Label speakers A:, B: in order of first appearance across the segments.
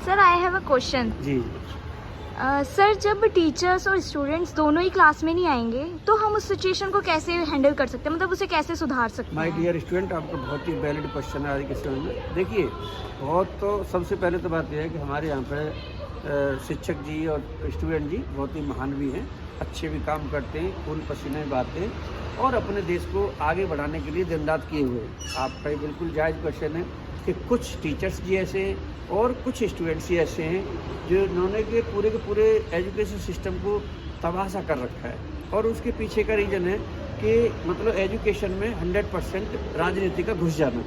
A: Sir I have a question.
B: जी।
A: Sir जब teachers और स्टूडेंट्स दोनों ही क्लास में नहीं आएंगे तो हम उस सिचुएशन को कैसे हैंडल कर सकते हैं, मतलब उसे कैसे सुधार सकते
B: माय
A: हैं?
B: डियर स्टूडेंट, आपका बहुत ही वैलिड क्वेश्चन है आज के समय में। देखिए, बहुत तो सबसे पहले तो बात यह है कि हमारे यहाँ पे शिक्षक जी और स्टूडेंट जी बहुत ही महान भी हैं, अच्छे भी काम करते हैं, खून पसीने बहाते हैं और अपने देश को आगे बढ़ाने के लिए दिन रात किए हुए हैं। आपका ये बिल्कुल जायज़ क्वेश्चन है कि कुछ टीचर्स जी ऐसे हैं और कुछ स्टूडेंट्स ही ऐसे हैं जिन्होंने के पूरे एजुकेशन सिस्टम को तबाह कर रखा है। और उसके पीछे का रीज़न है कि मतलब एजुकेशन में 100% राजनीति का घुस जाना।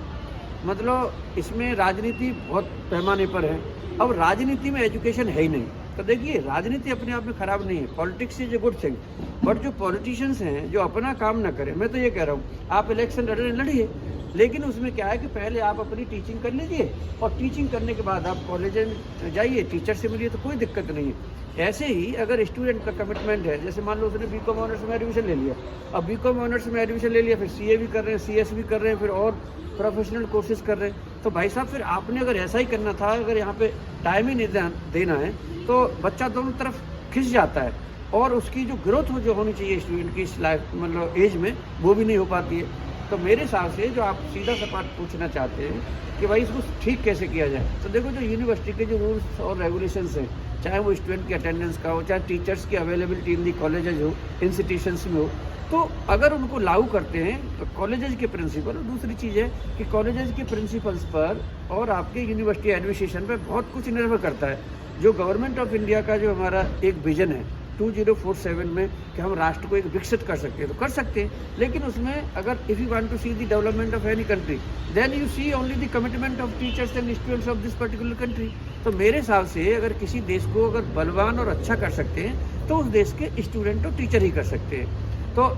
B: मतलब इसमें राजनीति बहुत पैमाने पर है। अब राजनीति में एजुकेशन है ही नहीं। तो देखिए, राजनीति अपने आप में ख़राब नहीं है, politics is a good thing, but जो पॉलिटिशियंस हैं जो अपना काम ना करें, मैं तो ये कह रहा हूँ आप इलेक्शन लड़िए, लेकिन उसमें क्या है कि पहले आप अपनी टीचिंग कर लीजिए और टीचिंग करने के बाद आप कॉलेज में जाइए, टीचर से मिलिए, तो कोई दिक्कत नहीं है। ऐसे ही अगर स्टूडेंट का कमिटमेंट है, जैसे मान लो उसने बीकॉम ऑनर्स में एडमिशन ले लिया, अब बीकॉम ऑनर्स में एडमिशन ले लिया, फिर सीए भी कर रहे हैं, सीएस भी कर रहे हैं, फिर और प्रोफेशनल कोर्सेज कर रहे हैं, तो भाई साहब फिर आपने अगर ऐसा ही करना था, अगर यहाँ पे टाइम ही नहीं देना है तो बच्चा दोनों तरफ खिंच जाता है और उसकी जो ग्रोथ जो होनी चाहिए स्टूडेंट की इस लाइफ मतलब एज में, वो भी नहीं हो पाती है। तो मेरे हिसाब से जो आप सीधा सपाट पूछना चाहते हैं कि भाई इसको ठीक कैसे किया जाए, तो देखो जो यूनिवर्सिटी के जो रूल्स और रेगुलेशंस हैं, चाहे वो स्टूडेंट की अटेंडेंस का हो, चाहे टीचर्स की अवेलेबिलिटी इन दी कॉलेजेज हो, इंस्टीट्यूशंस में हो, तो अगर उनको लागू करते हैं तो कॉलेजेज के प्रिंसिपल, और दूसरी चीज़ है कि कॉलेजेज के प्रिंसिपल्स पर और आपके यूनिवर्सिटी एडमिनिस्ट्रेशन पर बहुत कुछ निर्भर करता है। जो गवर्नमेंट ऑफ इंडिया का जो हमारा एक विजन है 2047 में कि हम राष्ट्र को एक विकसित कर सकते हैं, तो कर सकते हैं, लेकिन उसमें अगर if you want to see the development of any country then you see only the commitment of teachers and students of this particular country. तो मेरे हिसाब से अगर किसी देश को अगर बलवान और अच्छा कर सकते हैं तो उस देश के स्टूडेंट और टीचर ही कर सकते हैं। तो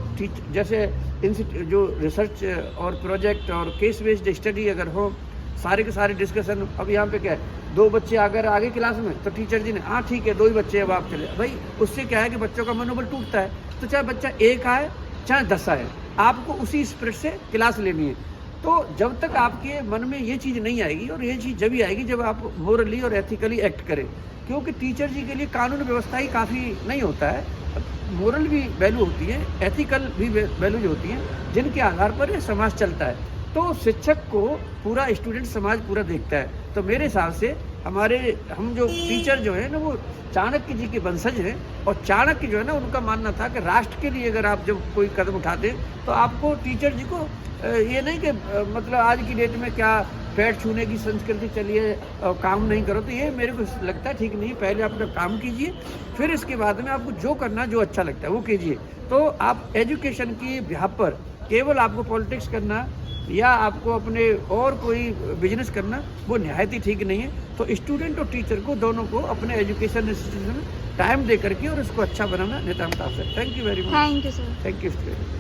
B: जैसे जो रिसर्च और प्रोजेक्ट और केस बेस्ड स्टडी अगर हो, सारे के सारे डिस्कशन, अब यहाँ पे क्या है, 2 बच्चे अगर आगे क्लास में तो टीचर जी ने हाँ ठीक है 2 ही बच्चे, अब आप चले भाई, उससे क्या है कि बच्चों का मनोबल टूटता है। तो चाहे बच्चा 1 आए चाहे 10 आए, आपको उसी स्पिरिट से क्लास लेनी है। तो जब तक आपके मन में ये चीज़ नहीं आएगी, और ये चीज़ जब ही आएगी जब आप मोरली और एथिकली एक्ट करें, क्योंकि टीचर जी के लिए कानून व्यवस्था ही काफ़ी नहीं होता है, मोरल भी वैल्यू होती है, एथिकल भी वैल्यूज होती हैं जिनके आधार पर ये समाज चलता है। तो शिक्षक को पूरा स्टूडेंट समाज पूरा देखता है। तो मेरे हिसाब से हम जो टीचर जो है ना वो चाणक्य जी के वंशज हैं, और चाणक्य जो है ना उनका मानना था कि राष्ट्र के लिए अगर आप जब कोई कदम उठाते हैं तो आपको टीचर जी को ये नहीं कि मतलब आज की डेट में क्या पैर छूने की संस्कृति चली है और काम नहीं करो, तो ये मेरे को लगता है ठीक नहीं। पहले अपना काम कीजिए, फिर इसके बाद में आपको जो करना जो अच्छा लगता है वो कीजिए। तो आप एजुकेशन की बिहाफ पर केवल आपको पॉलिटिक्स करना या आपको अपने और कोई बिजनेस करना वो निहायत ही ठीक नहीं है। तो स्टूडेंट और टीचर को दोनों को अपने एजुकेशन इंस्टीट्यूशन में टाइम दे करके और उसको अच्छा बनाना नितांत आवश्यक। Thank you very much.
A: Thank you sir.
B: Thank you student.